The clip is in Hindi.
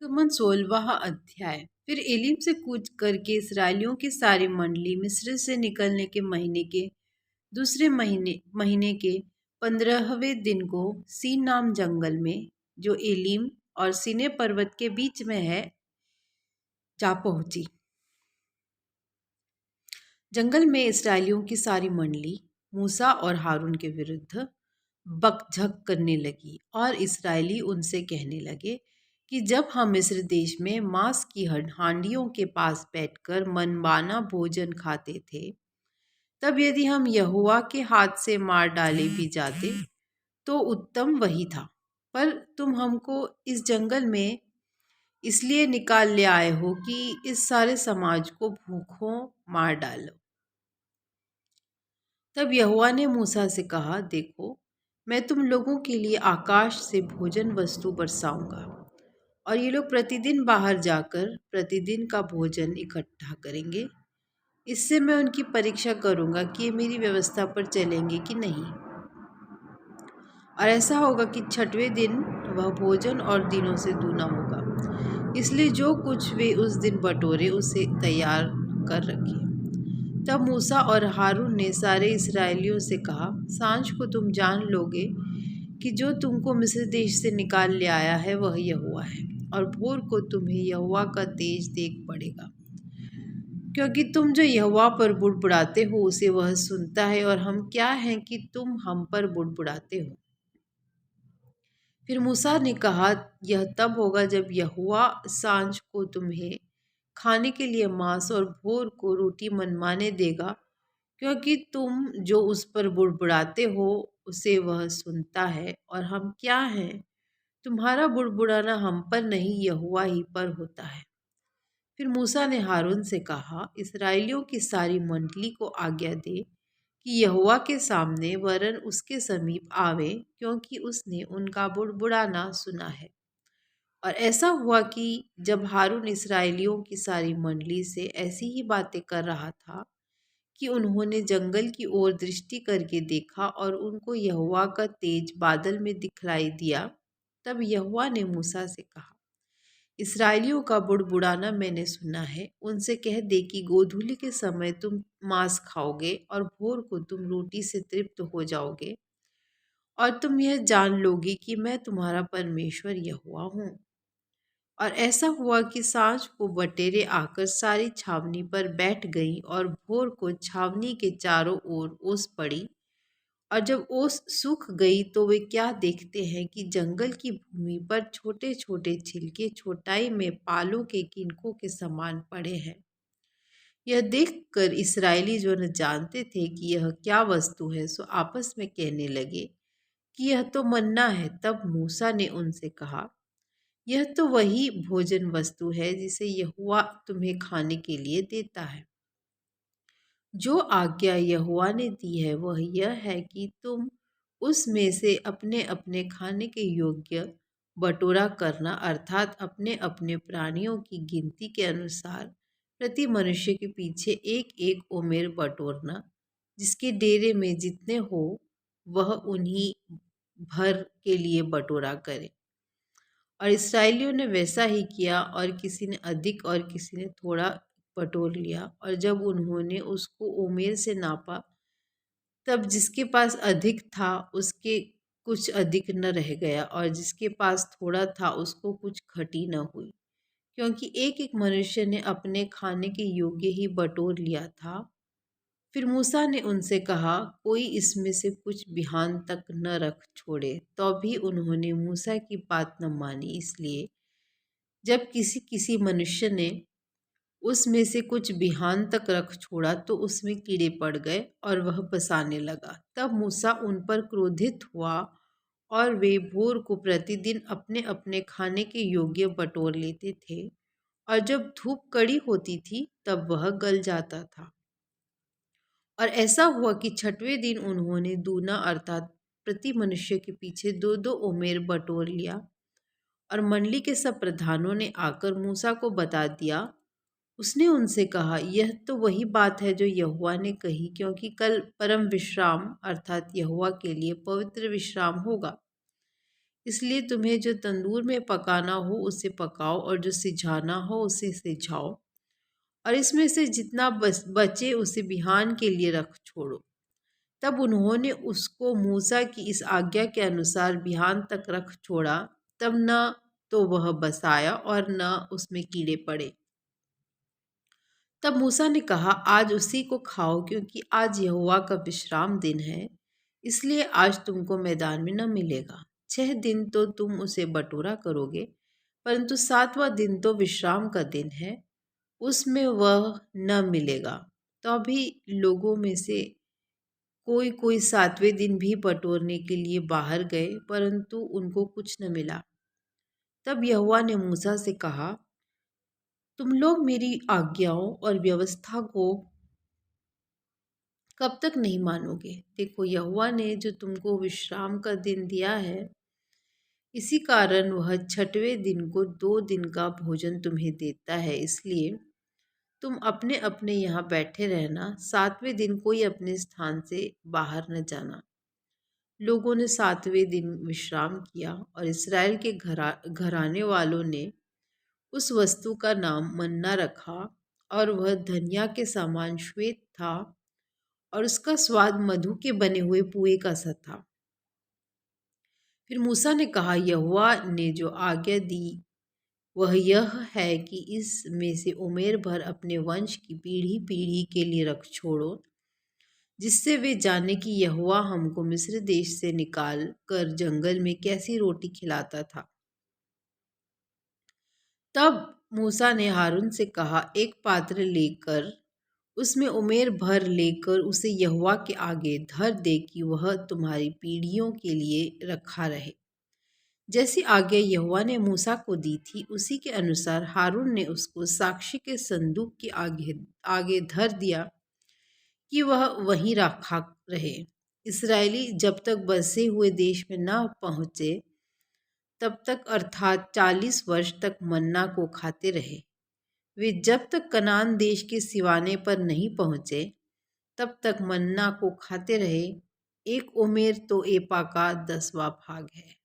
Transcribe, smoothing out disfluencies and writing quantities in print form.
कमन 16वां अध्याय। फिर एलीम से कूच करके इसराइलियों की सारी मंडली मिस्र से निकलने के दूसरे महीने के 15वें दिन को सीन नाम जंगल में, जो एलीम और सीने पर्वत के बीच में है, जा पहुंची। जंगल में इसराइलियों की सारी मंडली मूसा और हारून के विरुद्ध बकझक करने लगी और इसराइली उनसे कहने लगे कि जब हम मिस्र देश में मांस की हांडियों के पास बैठकर मनमाना भोजन खाते थे, तब यदि हम यहोवा के हाथ से मार डाले भी जाते तो उत्तम वही था। पर तुम हमको इस जंगल में इसलिए निकाल ले आए हो कि इस सारे समाज को भूखों मार डालो। तब यहोवा ने मूसा से कहा, देखो, मैं तुम लोगों के लिए आकाश से भोजन वस्तु बरसाऊंगा और ये लोग प्रतिदिन बाहर जाकर प्रतिदिन का भोजन इकट्ठा करेंगे। इससे मैं उनकी परीक्षा करूंगा कि ये मेरी व्यवस्था पर चलेंगे कि नहीं। और ऐसा होगा कि 6वें दिन वह भोजन और दिनों से दूना होगा। इसलिए जो कुछ वे उस दिन बटोरे उसे तैयार कर रखें। तब मूसा और हारून ने सारे इसराइलियों से कहा, सांझ को तुम जान लोगे कि जो तुमको मिस्र देश से निकाल ले आया है वह यहोवा है, और भोर को तुम्हें यहोवा का तेज देख पड़ेगा, क्योंकि तुम जो यहोवा पर बुड़बुड़ाते हो उसे वह सुनता है, और हम क्या हैं कि तुम हम पर बुड़बुड़ाते हो। फिर मूसा ने कहा, यह तब होगा जब यहोवा सांझ को तुम्हें खाने के लिए मांस और भोर को रोटी मनमाने देगा, क्योंकि तुम जो उस पर बुड़बुड़ाते हो उसे वह सुनता है, और हम क्या हैं, तुम्हारा बुड़बुड़ाना हम पर नहीं यहोवा ही पर होता है। फिर मूसा ने हारून से कहा, इसराइलियों की सारी मंडली को आज्ञा दे कि यहोवा के सामने वरन उसके समीप आवे, क्योंकि उसने उनका बुड़बुड़ाना सुना है। और ऐसा हुआ कि जब हारून इसराइलियों की सारी मंडली से ऐसी ही बातें कर रहा था कि उन्होंने जंगल की ओर दृष्टि करके देखा और उनको यहोवा का तेज बादल में दिखलाई दिया। तब यहोवा ने मूसा से कहा, इसराइलियों का बुड़बुड़ाना मैंने सुना है। उनसे कह दे कि गोधूलि के समय तुम मांस खाओगे और भोर को तुम रोटी से तृप्त हो जाओगे, और तुम यह जान लोगे कि मैं तुम्हारा परमेश्वर यहोवा हूँ। और ऐसा हुआ कि सांझ को बटेरें आकर सारी छावनी पर बैठ गईं, और भोर को छावनी के चारों ओर ओस पड़ी। और जब ओस सूख गई तो वे क्या देखते हैं कि जंगल की भूमि पर छोटे छोटे छिलके छोटाई में पालों के किनकों के समान पड़े हैं। यह देखकर इसराइली जो न जानते थे कि यह क्या वस्तु है, सो आपस में कहने लगे कि यह तो मन्ना है। तब मूसा ने उनसे कहा, यह तो वही भोजन वस्तु है जिसे यहोवा तुम्हें खाने के लिए देता है। जो आज्ञा यहोवा ने दी है वह यह है कि तुम उसमें से अपने अपने खाने के योग्य बटोरा करना, अर्थात अपने अपने प्राणियों की गिनती के अनुसार प्रति मनुष्य के पीछे एक एक ओमेर बटोरना। जिसके डेरे में जितने हो वह उन्हीं भर के लिए बटोरा करे। और इसराइलियों ने वैसा ही किया, और किसी ने अधिक और किसी ने थोड़ा बटोर लिया। और जब उन्होंने उसको ओमेर से नापा, तब जिसके पास अधिक था उसके कुछ अधिक न रह गया, और जिसके पास थोड़ा था उसको कुछ घटी न हुई, क्योंकि एक एक मनुष्य ने अपने खाने के योग्य ही बटोर लिया था। फिर मूसा ने उनसे कहा, कोई इसमें से कुछ बिहान तक न रख छोड़े। तो भी उन्होंने मूसा की बात न मानी। इसलिए जब किसी किसी मनुष्य ने उसमें से कुछ बिहान तक रख छोड़ा तो उसमें कीड़े पड़ गए और वह बसाने लगा। तब मूसा उन पर क्रोधित हुआ, और वे भोर को प्रतिदिन अपने अपने खाने के योग्य बटोर लेते थे, और जब धूप कड़ी होती थी तब वह गल जाता था। और ऐसा हुआ कि 6वें दिन उन्होंने दूना, अर्थात प्रति मनुष्य के पीछे दो दो ओमेर बटोर लिया। और मंडली के सब प्रधानों ने आकर मूसा को बता दिया। उसने उनसे कहा, यह तो वही बात है जो यहोवा ने कही, क्योंकि कल परम विश्राम अर्थात यहोवा के लिए पवित्र विश्राम होगा। इसलिए तुम्हें जो तंदूर में पकाना हो उसे पकाओ और जो सिझाना हो उसे सिझाओ, और इसमें से जितना बचे उसे बिहान के लिए रख छोड़ो। तब उन्होंने उसको मूसा की इस आज्ञा के अनुसार बिहान तक रख छोड़ा। तब न तो वह बसाया और न उसमें कीड़े पड़े। तब मूसा ने कहा, आज उसी को खाओ, क्योंकि आज यहोवा का विश्राम दिन है, इसलिए आज तुमको मैदान में न मिलेगा। 6 दिन तो तुम उसे बटोरा करोगे, परंतु 7वां दिन तो विश्राम का दिन है, उसमें वह न मिलेगा। तो अभी लोगों में से कोई कोई 7वें दिन भी बटोरने के लिए बाहर गए, परंतु उनको कुछ न मिला। तब यहोवा ने मूसा से कहा, तुम लोग मेरी आज्ञाओं और व्यवस्था को कब तक नहीं मानोगे? देखो, यहोवा ने जो तुमको विश्राम का दिन दिया है, इसी कारण वह 6वें दिन को 2 दिन का भोजन तुम्हें देता है। इसलिए तुम अपने अपने यहाँ बैठे रहना, 7वें दिन कोई अपने स्थान से बाहर न जाना। लोगों ने 7वें दिन विश्राम किया, और इसराइल के घराने वालों ने उस वस्तु का नाम मन्ना रखा, और वह धनिया के समान श्वेत था, और उसका स्वाद मधु के बने हुए पुए का सा था। फिर मूसा ने कहा, यहोवा ने जो आज्ञा दी वह यह है कि इसमें से उमेर भर अपने वंश की पीढ़ी पीढ़ी के लिए रख छोड़ो, जिससे वे जाने कि यहोवा हमको मिस्र देश से निकाल कर जंगल में कैसी रोटी खिलाता था। तब मूसा ने हारून से कहा, एक पात्र लेकर उसमें उमेर भर लेकर उसे यहोवा के आगे धर दे कि वह तुम्हारी पीढ़ियों के लिए रखा रहे। जैसी आज्ञा यहोवा ने मूसा को दी थी, उसी के अनुसार हारून ने उसको साक्षी के संदूक के आगे आगे धर दिया कि वह वहीं रखा रहे। इस्राएली जब तक बसे हुए देश में न पहुँचे तब तक, अर्थात 40 वर्ष तक मन्ना को खाते रहे। वे जब तक कनान देश के सिवाने पर नहीं पहुँचे तब तक मन्ना को खाते रहे। एक उमेर तो एपा का 10वां भाग है।